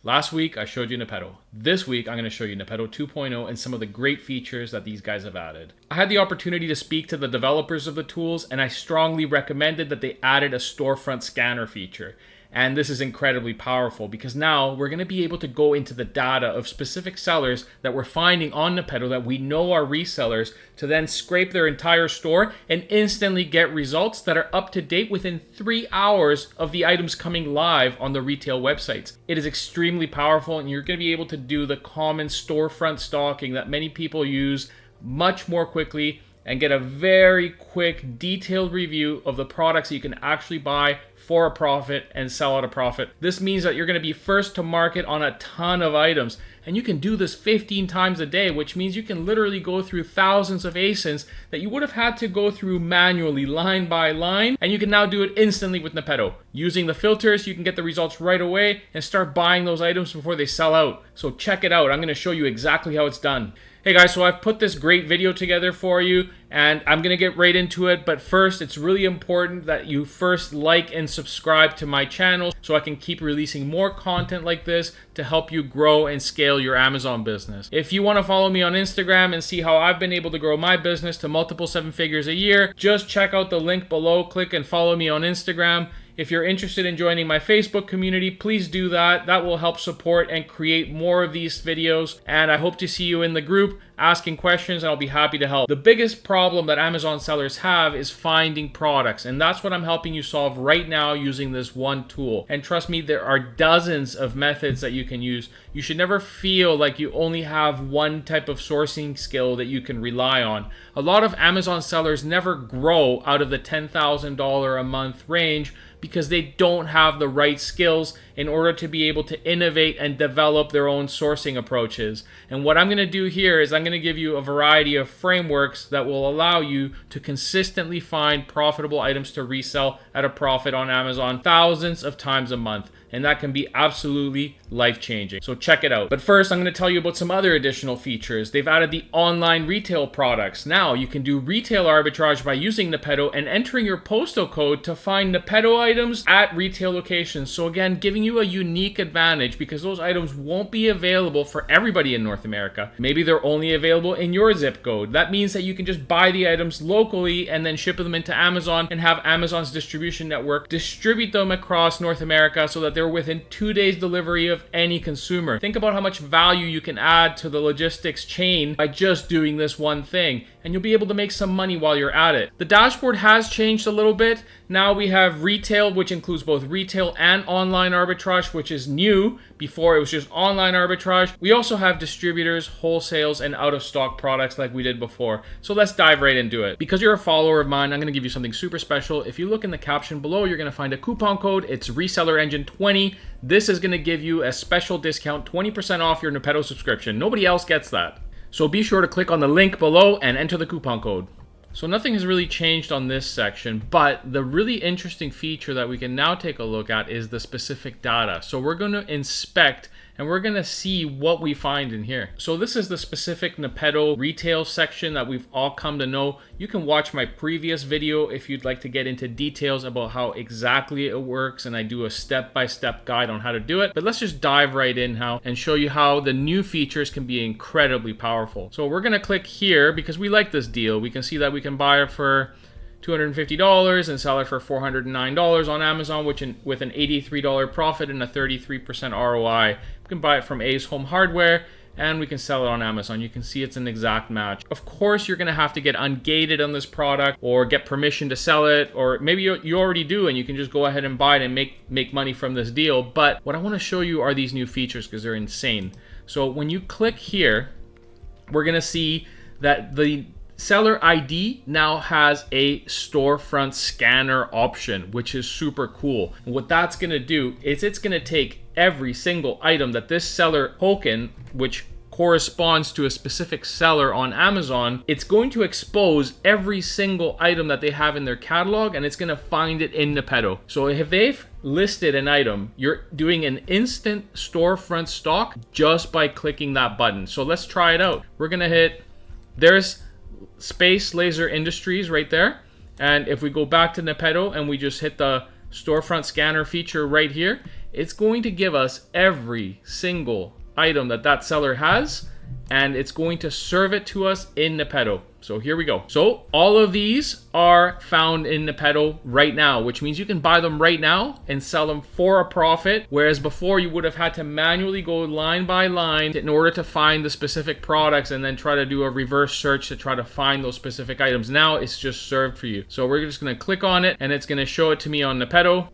Last week, I showed you Nepeto. This week, I'm going to show you Nepeto 2.0 and some of the great features that these guys have added. I had the opportunity to speak to the developers of the tools, and I strongly recommended that they added a storefront scanner feature. And this is incredibly powerful because now we're going to be able to go into the data of specific sellers that we're finding on Nepeto that we know are resellers to then scrape their entire store and instantly get results that are up to date within 3 hours of the items coming live on the retail websites. It is extremely powerful, and you're going to be able to do the common storefront stalking that many people use much more quickly and get a very quick, detailed review of the products that you can actually buy for a profit and sell at a profit. This means that you're going to be first to market on a ton of items, and you can do this 15 times a day, which means you can literally go through thousands of ASINs that you would have had to go through manually, line by line, and you can now do it instantly with Nepeto. Using the filters, you can get the results right away and start buying those items before they sell out. So check it out. I'm going to show you exactly how it's done. Hey guys, so I've put this great video together for you, and I'm going to get right into it, but first, it's really important that you first like and subscribe to my channel so I can keep releasing more content like this to help you grow and scale your Amazon business. If you want to follow me on Instagram and see how I've been able to grow my business to multiple 7 figures a year, just check out the link below, click and follow me on Instagram. If you're interested in joining my Facebook community, please do that. That will help support and create more of these videos. And I hope to see you in the group asking questions, and I'll be happy to help. The biggest problem that Amazon sellers have is finding products, and that's what I'm helping you solve right now using this one tool. And trust me, there are dozens of methods that you can use. You should never feel like you only have one type of sourcing skill that you can rely on. A lot of Amazon sellers never grow out of the $10,000 a month range because they don't have the right skills in order to be able to innovate and develop their own sourcing approaches. And what I'm going to do here is I'm going to give you a variety of frameworks that will allow you to consistently find profitable items to resell at a profit on Amazon thousands of times a month. And that can be absolutely life-changing. So check it out. But first, I'm going to tell you about some other additional features. They've added the online retail products. Now, you can do retail arbitrage by using Nepeto and entering your postal code to find Nepeto items at retail locations. So again, giving you a unique advantage because those items won't be available for everybody in North America. Maybe they're only available in your zip code. That means that you can just buy the items locally and then ship them into Amazon and have Amazon's distribution network distribute them across North America so that they're within 2 days delivery of any consumer. Think about how much value you can add to the logistics chain by just doing this one thing, and you'll be able to make some money while you're at it. The dashboard has changed a little bit. Now we have retail, which includes both retail and online arbitrage, which is new. Before it was just online arbitrage. We also have distributors, wholesales, and out-of-stock products like we did before. So let's dive right into it. Because you're a follower of mine, I'm going to give you something super special. If you look in the caption below, you're going to find a coupon code. It's Reseller Engine 20. This is going to give you a special discount, 20% off your Nepeto subscription. Nobody else gets that. So be sure to click on the link below and enter the coupon code. So nothing has really changed on this section, but the really interesting feature that we can now take a look at is the specific data. So we're going to inspect and we're going to see what we find in here. So this is the specific Nepeto retail section that we've all come to know. You can watch my previous video if you'd like to get into details about how exactly it works, and I do a step-by-step guide on how to do it. But let's just dive right in now and show you how the new features can be incredibly powerful. So we're going to click here because we like this deal. We can see that we can buy it for $250 and sell it for $409 on Amazon, which with an $83 profit and a 33% ROI. We can buy it from Ace Home Hardware and we can sell it on Amazon. You can see it's an exact match. Of course, you're going to have to get ungated on this product or get permission to sell it, or maybe you already do and you can just go ahead and buy it and make money from this deal. But what I want to show you are these new features because they're insane. So when you click here, we're going to see that the Seller ID now has a storefront scanner option, which is super cool. And what that's going to do is it's going to take every single item that this seller token, which corresponds to a specific seller on Amazon, it's going to expose every single item that they have in their catalog, and it's going to find it in Nepeto. So if they've listed an item, you're doing an instant storefront stock just by clicking that button. So let's try it out. We're going to hit, there's Space Laser Industries right there, and if we go back to Nepeto and we just hit the storefront scanner feature right here, it's going to give us every single item that that seller has, and it's going to serve it to us in Nepeto. So here we go. So all of these are found in Nepeto right now, which means you can buy them right now and sell them for a profit. Whereas before you would have had to manually go line by line in order to find the specific products and then try to do a reverse search to try to find those specific items. Now it's just served for you. So we're just gonna click on it and it's gonna show it to me on Nepeto.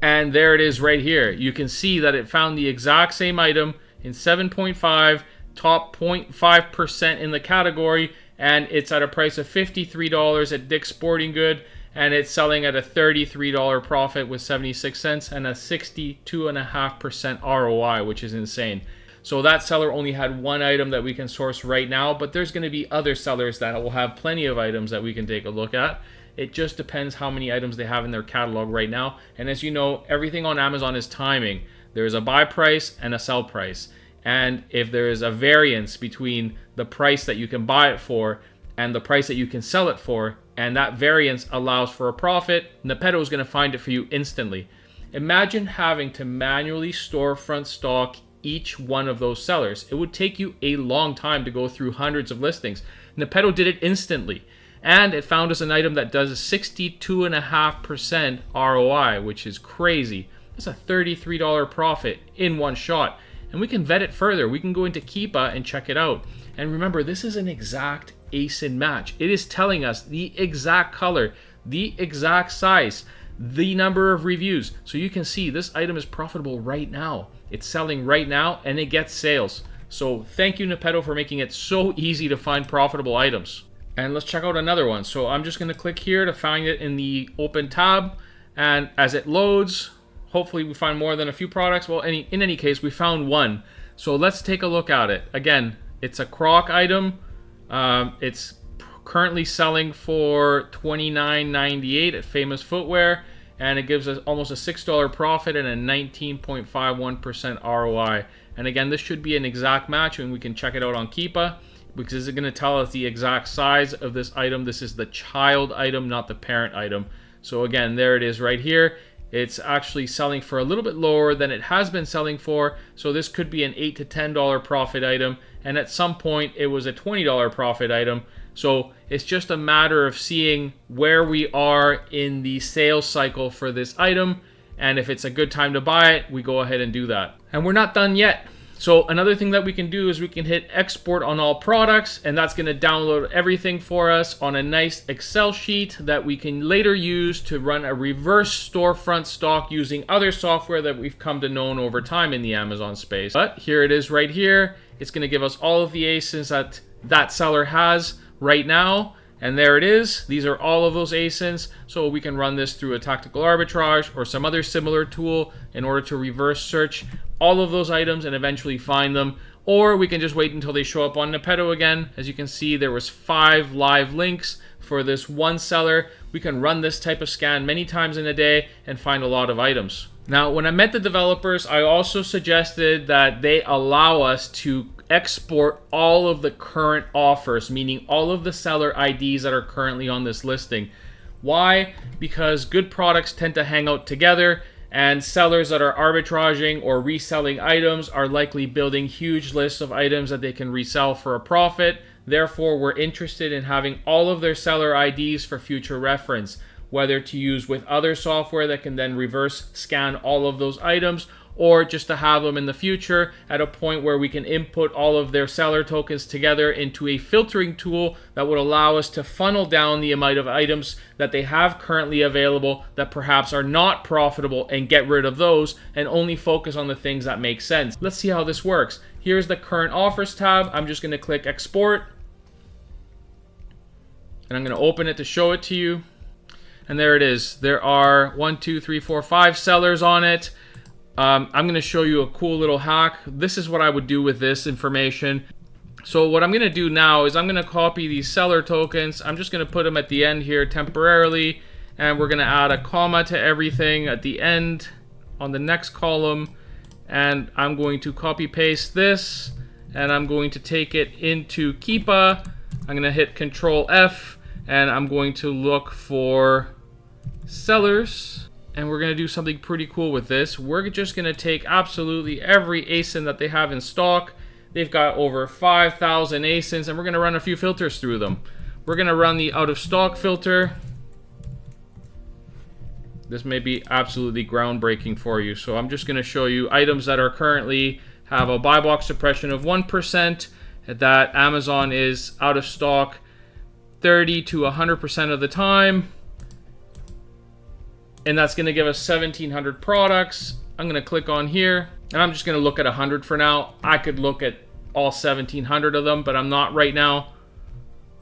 And there it is right here. You can see that it found the exact same item in 7.5, top 0.5% in the category, and it's at a price of $53 at Dick's Sporting Good, and it's selling at a $33 profit with 76 cents and a 62.5% ROI, which is insane. So that seller only had one item that we can source right now, but there's going to be other sellers that will have plenty of items that we can take a look at. It just depends how many items they have in their catalog right now. And as you know, everything on Amazon is timing. There's a buy price and a sell price. And if there is a variance between the price that you can buy it for and the price that you can sell it for, and that variance allows for a profit, Nepeto is going to find it for you instantly. Imagine having to manually store front stock each one of those sellers. It would take you a long time to go through hundreds of listings. Nepeto did it instantly. And it found us an item that does a 62.5% ROI, which is crazy. That's a $33 profit in one shot. And we can vet it further. We can go into Keepa and check it out. And remember, this is an exact ASIN match. It is telling us the exact color, the exact size, the number of reviews. So you can see this item is profitable right now. It's selling right now and it gets sales. So thank you, Nepeto, for making it so easy to find profitable items. And let's check out another one. So I'm just going to click here to find it in the open tab. And as it loads, hopefully we find more than a few products. Well, in any case, we found one. So let's take a look at it. Again, it's a Croc item. It's currently selling for $29.98 at Famous Footwear. And it gives us almost a $6 profit and a 19.51% ROI. And again, this should be an exact match, and we can check it out on Keepa, because it's going to tell us the exact size of this item. This is the child item, not the parent item. So again, there it is right here. It's actually selling for a little bit lower than it has been selling for. So this could be an $8 to $10 profit item. And at some point, it was a $20 profit item. So it's just a matter of seeing where we are in the sales cycle for this item. And if it's a good time to buy it, we go ahead and do that. And we're not done yet. So another thing that we can do is we can hit export on all products, and that's going to download everything for us on a nice Excel sheet that we can later use to run a reverse storefront stock using other software that we've come to know over time in the Amazon space. But here it is right here. It's going to give us all of the ASINs that that seller has right now. And there it is. These are all of those ASINs. So we can run this through a tactical arbitrage or some other similar tool in order to reverse search all of those items and eventually find them. Or we can just wait until they show up on Nepeto again. As you can see, there was 5 live links for this one seller. We can run this type of scan many times in a day and find a lot of items. Now, when I met the developers, I also suggested that they allow us to export all of the current offers, meaning all of the seller IDs that are currently on this listing. Why? Because good products tend to hang out together, and sellers that are arbitraging or reselling items are likely building huge lists of items that they can resell for a profit. Therefore, we're interested in having all of their seller IDs for future reference, whether to use with other software that can then reverse scan all of those items, or just to have them in the future at a point where we can input all of their seller tokens together into a filtering tool that would allow us to funnel down the amount of items that they have currently available that perhaps are not profitable, and get rid of those and only focus on the things that make sense. Let's see how this works. Here's the current offers tab. I'm just going to click export, and I'm going to open it to show it to you. And there it is. There are 5 sellers on it. I'm going to show you a cool little hack. This is what I would do with this information. So what I'm going to do now is I'm going to copy these seller tokens. I'm just going to put them at the end here temporarily, and we're going to add a comma to everything at the end on the next column. And I'm going to copy paste this, and I'm going to take it into Keepa. I'm going to hit Control F, and I'm going to look for sellers. and we're going to do something pretty cool with this. We're just going to take absolutely every ASIN that they have in stock. They've got over 5,000 ASINs, and we're going to run a few filters through them. We're going to run the out of stock filter. This may be absolutely groundbreaking for you. So I'm just going to show you items that are currently have a buy box suppression of 1%, that Amazon is out of stock 30 to 100% of the time. And that's going to give us 1,700 products. I'm going to click on here, and I'm just going to look at 100 for now. I could look at all 1,700 of them, but I'm not right now.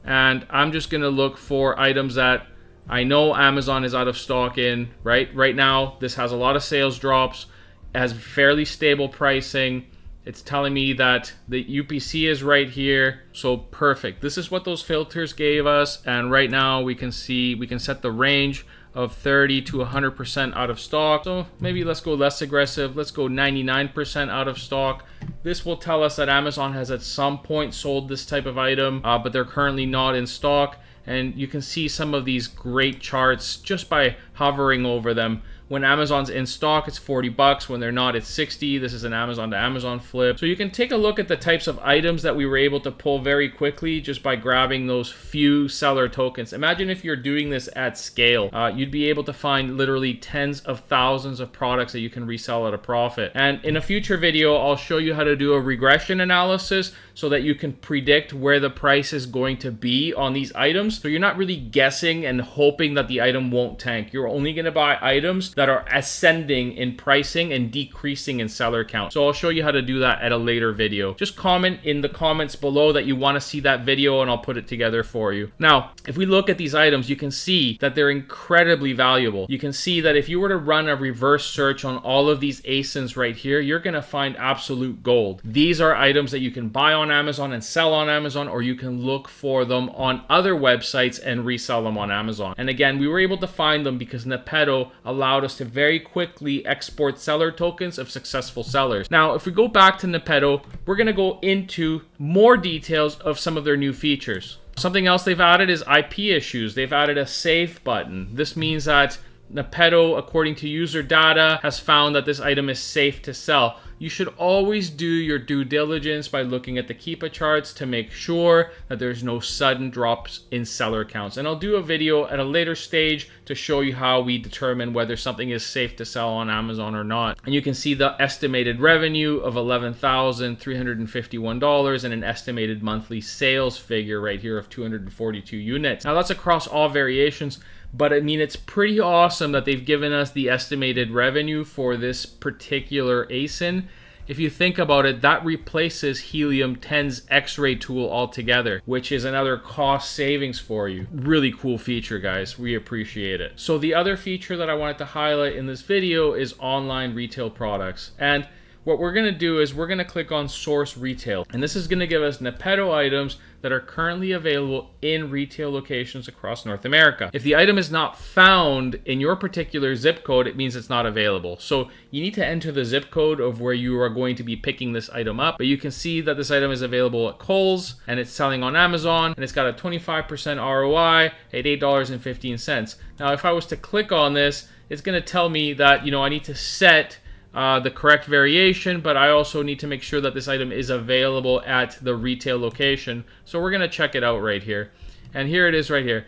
And I'm just going to look for items that I know Amazon is out of stock in, right? Right now, this has a lot of sales drops. It has fairly stable pricing. It's telling me that the UPC is right here. So perfect. This is what those filters gave us. And right now we can see, we can set the range of 30 to 100% out of stock. So maybe let's go less aggressive. Let's go 99% out of stock. This will tell us that Amazon has at some point sold this type of item, but they're currently not in stock. And you can see some of these great charts just by hovering over them. When Amazon's in stock, it's 40 bucks. When they're not, it's 60. This is an Amazon to Amazon flip. So you can take a look at the types of items that we were able to pull very quickly just by grabbing those few seller tokens. Imagine if you're doing this at scale. You'd be able to find literally tens of thousands of products that you can resell at a profit. And in a future video, I'll show you how to do a regression analysis so that you can predict where the price is going to be on these items. So you're not really guessing and hoping that the item won't tank. You're only going to buy items that are ascending in pricing and decreasing in seller count. So I'll show you how to do that at a later video. Just comment in the comments below that you want to see that video and I'll put it together for you. Now, if we look at these items, you can see that they're incredibly valuable. You can see that if you were to run a reverse search on all of these ASINs right here, you're going to find absolute gold. These are items that you can buy on Amazon and sell on Amazon, or you can look for them on other websites and resell them on Amazon. And again, we were able to find them because Nepeto allowed us to very quickly export seller tokens of successful sellers. Now, if we go back to Nepeto, we're going to go into more details of some of their new features. Something else they've added is IP issues. They've added a save button. This means that Nepeto, according to user data, has found that this item is safe to sell. You should always do your due diligence by looking at the Keepa charts to make sure that there's no sudden drops in seller counts. And I'll do a video at a later stage to show you how we determine whether something is safe to sell on Amazon or not. And you can see the estimated revenue of $11,351 and an estimated monthly sales figure right here of 242 units. Now that's across all variations. But I mean, it's pretty awesome that they've given us the estimated revenue for this particular ASIN. If you think about it, that replaces Helium 10's X-ray tool altogether, which is another cost savings for you. Really cool feature, guys. We appreciate it. So the other feature that I wanted to highlight in this video is online retail products. And what we're going to do is we're going to click on Source Retail. And this is going to give us Nepeto items that are currently available in retail locations across North America. If the item is not found in your particular zip code, it means it's not available. So you need to enter the zip code of where you are going to be picking this item up. But you can see that this item is available at Kohl's and it's selling on Amazon and it's got a 25% ROI at $8.15. Now, if I was to click on this, it's going to tell me that, you know, I need to set the correct variation, but I also need to make sure that this item is available at the retail location. So we're going to check it out right here. And here it is right here.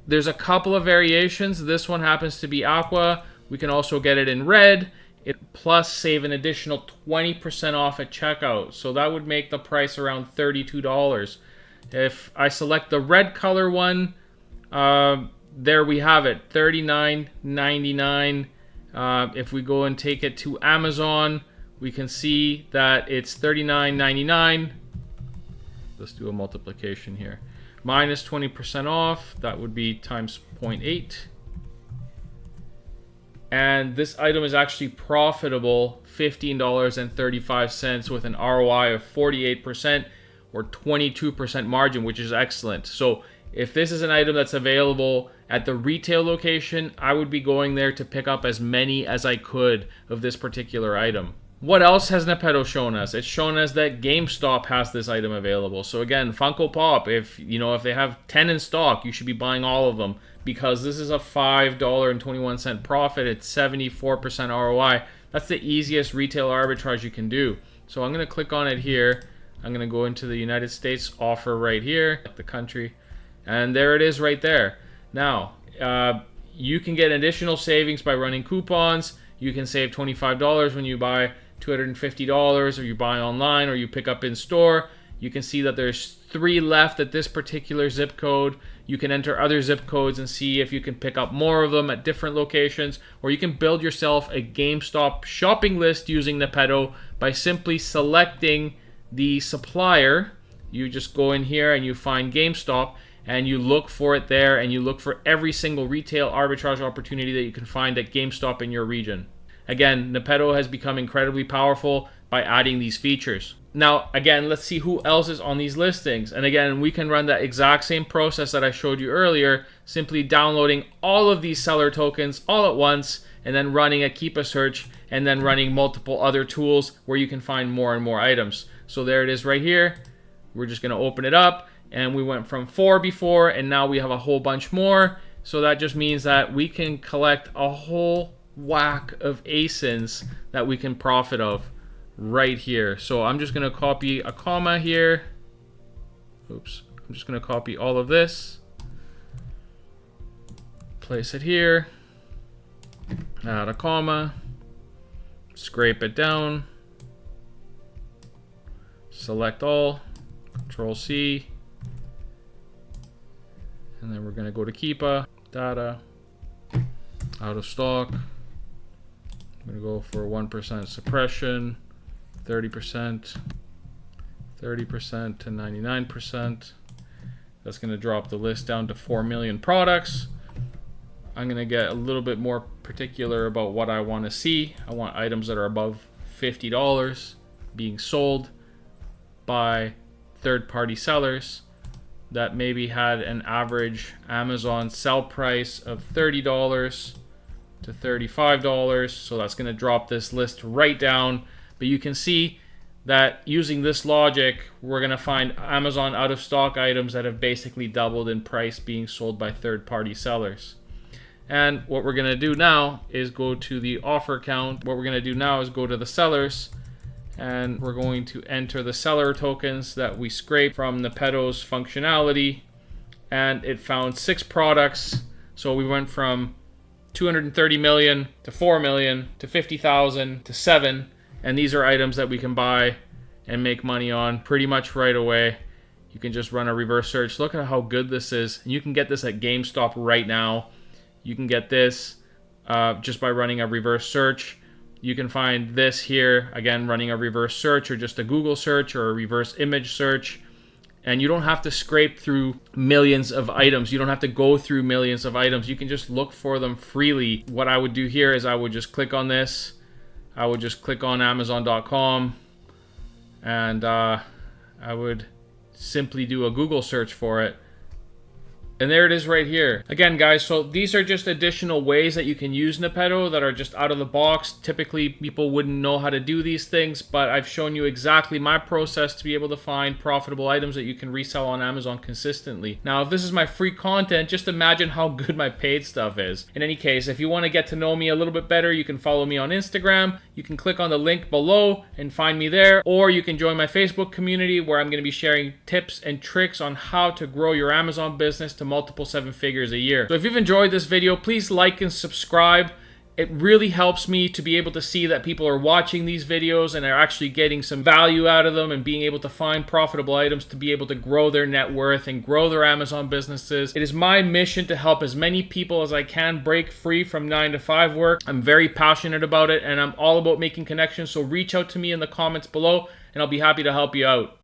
There's a couple of variations. This one happens to be aqua. We can also get it in red. Plus save an additional 20% off at checkout. So that would make the price around $32. If I select the red color one, there we have it, $39.99. If we go and take it to Amazon, we can see that it's $39.99. Let's do a multiplication here. Minus 20% off, that would be times 0.8. And this item is actually profitable, $15.35 with an ROI of 48% or 22% margin, which is excellent. So if this is an item that's available at the retail location, I would be going there to pick up as many as I could of this particular item. What else has Nepeto shown us? It's shown us that GameStop has this item available. So again, Funko Pop, if they have 10 in stock, you should be buying all of them because this is a $5.21 profit. It's 74% ROI. That's the easiest retail arbitrage you can do. So I'm going to click on it here. I'm going to go into the United States offer right here, the country, and there it is right there. Now, you can get additional savings by running coupons. You can save $25 when you buy $250, or you buy online, or you pick up in store. You can see that there's 3 left at this particular zip code. You can enter other zip codes and see if you can pick up more of them at different locations, or you can build yourself a GameStop shopping list using Nepeto by simply selecting the supplier. You just go in here and you find GameStop and you look for it there, and you look for every single retail arbitrage opportunity that you can find at GameStop in your region. Again, Nepeto has become incredibly powerful by adding these features. Now, again, let's see who else is on these listings. And again, we can run that exact same process that I showed you earlier, simply downloading all of these seller tokens all at once, and then running a keep a search, and then running multiple other tools where you can find more and more items. So there it is right here. We're just going to open it up, and we went from 4 before, and now we have a whole bunch more. So that just means that we can collect a whole whack of ASINs that we can profit of right here. So I'm just going to copy a comma here. Oops. I'm just going to copy all of this, place it here, add a comma, scrape it down, select all, Control C, and then we're going to go to Keepa, data, out of stock. I'm going to go for 1% suppression, 30%, 30% to 99%. That's going to drop the list down to 4 million products. I'm going to get a little bit more particular about what I want to see. I want items that are above $50 being sold by third-party sellers that maybe had an average Amazon sell price of $30 to $35. So that's going to drop this list right down. But you can see that using this logic, we're going to find Amazon out of stock items that have basically doubled in price being sold by third-party sellers. And what we're going to do now is go to the offer count. What we're going to do now is go to the sellers, and we're going to enter the seller tokens that we scraped from Nepeto's functionality, and it found 6 products. So we went from 230 million to 4 million to 50,000 to 7, and these are items that we can buy and make money on pretty much right away. You can just run a reverse search. Look at how good this is. You can get this at GameStop right now. You can get this just by running a reverse search. You can find this here, again, running a reverse search or just a Google search or a reverse image search. And you don't have to scrape through millions of items. You don't have to go through millions of items. You can just look for them freely. What I would do here is I would just click on this. I would just click on Amazon.com, and I would simply do a Google search for it. And there it is right here. Again, guys, so these are just additional ways that you can use Nepeto that are just out of the box. Typically, people wouldn't know how to do these things, but I've shown you exactly my process to be able to find profitable items that you can resell on Amazon consistently. Now, if this is my free content, just imagine how good my paid stuff is. In any case, if you want to get to know me a little bit better, you can follow me on Instagram. You can click on the link below and find me there, or you can join my Facebook community where I'm going to be sharing tips and tricks on how to grow your Amazon business to multiple 7 figures a year. So if you've enjoyed this video, please like and subscribe. It really helps me to be able to see that people are watching these videos and are actually getting some value out of them and being able to find profitable items to be able to grow their net worth and grow their Amazon businesses. It is my mission to help as many people as I can break free from 9-to-5 work. I'm very passionate about it, and I'm all about making connections. So reach out to me in the comments below and I'll be happy to help you out.